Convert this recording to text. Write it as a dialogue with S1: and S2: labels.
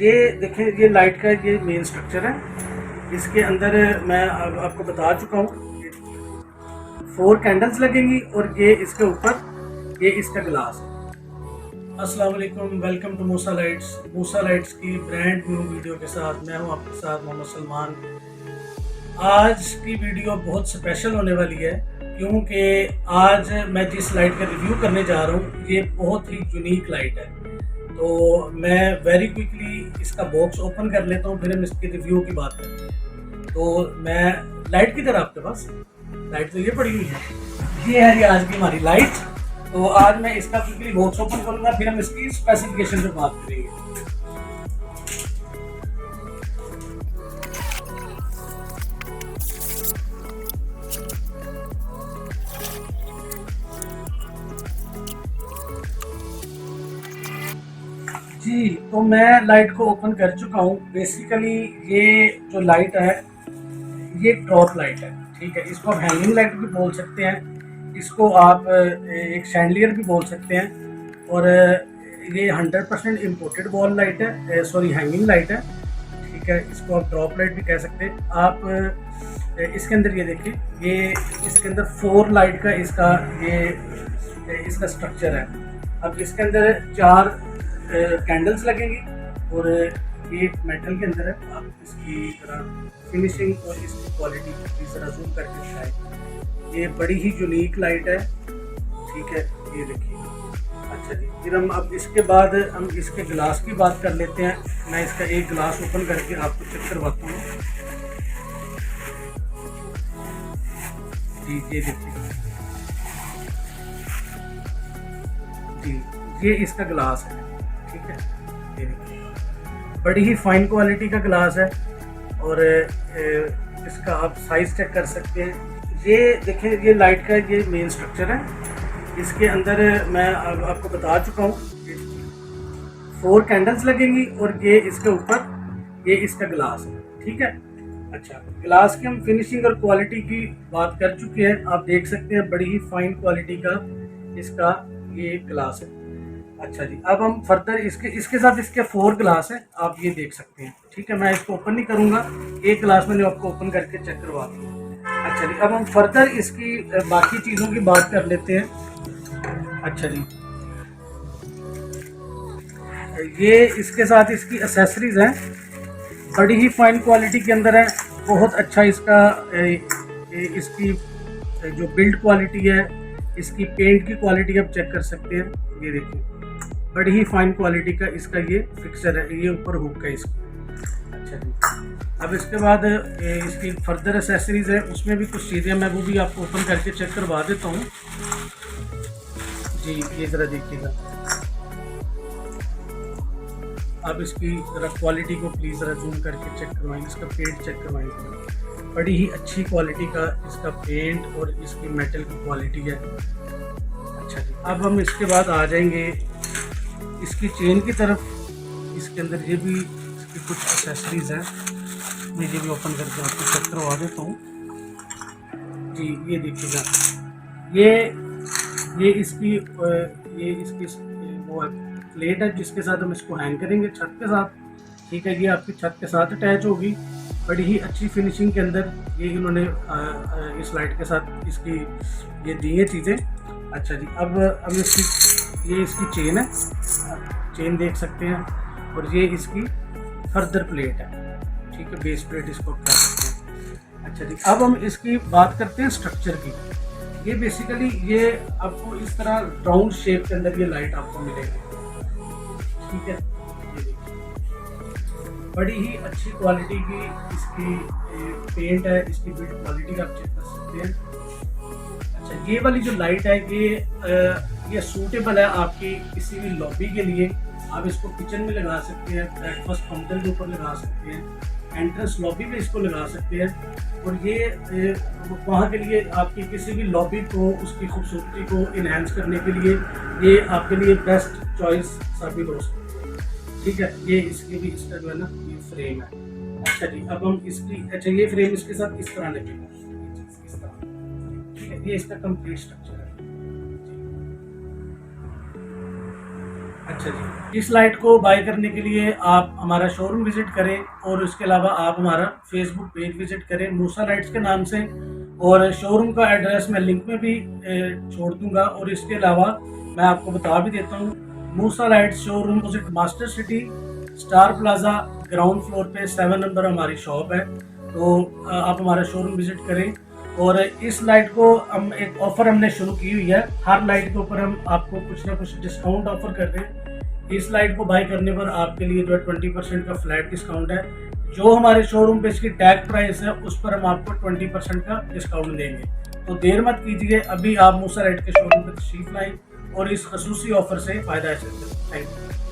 S1: ये देखें, ये लाइट का ये मेन स्ट्रक्चर है। इसके अंदर मैं अब आपको बता चुका हूँ, 4 कैंडल्स लगेंगी और ये इसके ऊपर ये इसका ग्लास है। अस्सलाम वालेकुम, welcome to Musa lights. Musa lights की ब्रांड न्यू वीडियो के साथ मैं हूँ आपके साथ मोहम्मद सलमान। आज की वीडियो बहुत स्पेशल होने वाली है क्योंकि आज मैं जिस लाइट का रिव्यू करने जा रहा हूँ ये बहुत ही यूनिक लाइट है। तो मैं वेरी क्विकली इसका बॉक्स ओपन कर लेता हूँ, फिर हम इसके रिव्यू की बात करते हैं। तो मैं लाइट की तरह आपके पास लाइट तो ये पड़ी हुई है, ये है ये आज की हमारी लाइट। तो आज मैं इसका क्विकली बॉक्स ओपन करूँगा, फिर हम इसकी स्पेसिफिकेशन पे बात करेंगे। जी, तो मैं लाइट को ओपन कर चुका हूँ। बेसिकली ये जो लाइट है ये ड्रॉप लाइट है, ठीक है। इसको आप हैंगिंग लाइट भी बोल सकते हैं, इसको आप एक शैंडलियर भी बोल सकते हैं। और ये 100% इम्पोर्टेड वॉल लाइट है, सॉरी हैंगिंग लाइट है, ठीक है। इसको आप ड्रॉप लाइट भी कह सकते हैं। आप इसके अंदर ये देखिए, ये इसके अंदर 4 लाइट का इसका स्ट्रक्चर है। अब इसके अंदर 4 कैंडल्स लगेंगी और ये मेटल के अंदर है। आप इसकी तरह फिनिशिंग और इसकी क्वालिटी की तरह जूम करके दिखाएं। ये बड़ी ही यूनिक लाइट है, ठीक है। ये देखिए, अच्छा जी। फिर हम अब इसके बाद हम इसके ग्लास की बात कर लेते हैं। मैं इसका एक ग्लास ओपन करके आपको चेक करवाता हूँ। जी, ये देखिए जी, ये इसका ग्लास है, ठीक है। ये देखिए, बड़ी ही फाइन क्वालिटी का ग्लास है और इसका आप साइज चेक कर सकते हैं। ये देखें, ये लाइट का ये मेन स्ट्रक्चर है। इसके अंदर मैं अब आपको बता चुका हूँ, 4 कैंडल्स लगेंगी और ये इसके ऊपर ये इसका ग्लास है, ठीक है। अच्छा, ग्लास की हम फिनिशिंग और क्वालिटी की बात कर चुके हैं। आप देख सकते हैं बड़ी ही फाइन क्वालिटी का इसका ये ग्लास है। अच्छा जी, अब हम फर्दर इसके साथ इसके 4 ग्लास हैं, आप ये देख सकते हैं, ठीक है। मैं इसको ओपन नहीं करूंगा, एक ग्लास मैंने आपको ओपन करके चेक करवा दिया। अच्छा जी, अब हम फर्दर इसकी बाकी चीज़ों की बात कर लेते हैं। अच्छा जी, ये इसके साथ इसकी एसेसरीज हैं, बड़ी ही फाइन क्वालिटी के अंदर है। बहुत अच्छा इसका इसकी जो बिल्ड क्वालिटी है, इसकी पेंट की क्वालिटी आप चेक कर सकते हैं। ये देखिए, बड़ी ही फाइन क्वालिटी का इसका ये फिक्सर है, ये ऊपर हुक है इसका। अच्छा जी, अब इसके बाद इसकी फर्दर एसेसरीज है, उसमें भी कुछ चीज़ें मैं वो भी आपको ओपन करके चेक करवा देता हूँ। जी, ये ज़रा देखिएगा, आप इसकी ज़रा क्वालिटी को प्लीज़ ज़रा जूम करके चेक करवाएंगे, इसका पेंट चेक करवाएंगे। बड़ी ही अच्छी क्वालिटी का इसका पेंट और इसकी मेटल की क्वालिटी है। अच्छा जी, अब हम इसके बाद आ जाएंगे इसकी चेन की तरफ। इसके अंदर ये भी इसकी कुछ एक्सेसरीज हैं, मैं ये भी ओपन करके आपको चेक करवा देता हूँ। जी, ये देखिएगा, ये इसकी वो है प्लेट है जिसके साथ हम इसको हैंग करेंगे छत के साथ, ठीक है। ये आपकी छत के साथ अटैच होगी। बड़ी ही अच्छी फिनिशिंग के अंदर ये इन्होंने इस लाइट के साथ इसकी ये दी है चीज़ें। अच्छा जी, अब ये इसकी चेन है, चेन देख सकते हैं, और ये इसकी फर्दर प्लेट है, ठीक है। बेस प्लेट इसको कह सकते हैं। अच्छा जी, अब हम इसकी बात करते हैं स्ट्रक्चर की। ये बेसिकली ये आपको इस तरह राउंड शेप के अंदर ये लाइट आपको मिलेगी, ठीक है। ये देखिए, बड़ी ही अच्छी क्वालिटी की इसकी पेंट है, इसकी बिल्ड क्वालिटी आप चेक कर सकते हैं। अच्छा, ये वाली जो लाइट है ये सूटेबल है आपकी किसी भी लॉबी के लिए। आप इसको किचन में लगा सकते हैं, ब्रेकफास्ट काउंटर के ऊपर लगा सकते हैं, एंट्रेंस लॉबी में इसको लगा सकते हैं। और ये वहाँ के लिए आपकी किसी भी लॉबी को उसकी खूबसूरती को इन्हेंस करने के लिए ये आपके लिए बेस्ट चॉइस साबित हो सकती है, ठीक है। ये इसकी भी इसका जो है ना ये फ्रेम है। अच्छा जी, अब हम अच्छा ये फ्रेम इसके साथ इस तरह लगेगा, इस तरह, ठीक है। ये इसका कंप्लीट स्ट्रक्चर है। अच्छा जी, इस लाइट को बाय करने के लिए आप हमारा शोरूम विजिट करें और उसके अलावा आप हमारा फेसबुक पेज विजिट करें मूसा लाइट्स के नाम से, और शोरूम का एड्रेस मैं लिंक में भी छोड़ दूंगा। और इसके अलावा मैं आपको बता भी देता हूँ, Musa lights showroom opposite master city star plaza ground floor पे 7 नंबर हमारी शॉप है। तो आप हमारा शोरूम विजिट करें। और इस लाइट को हम एक ऑफर हमने शुरू की हुई है, हर लाइट के ऊपर हम आपको कुछ ना कुछ डिस्काउंट ऑफर कर रहे हैं। इस लाइट को बाय करने पर आपके लिए जो है 20% का फ्लैट डिस्काउंट है। जो हमारे शोरूम पे इसकी टैग प्राइस है उस पर हम आपको 20% का डिस्काउंट देंगे। तो देर मत कीजिए, अभी आप मूसा लाइट के शोरूम पर तशरीफ लाएं और इस खसूसी ऑफर से फ़ायदा हासिल करें। Thank you.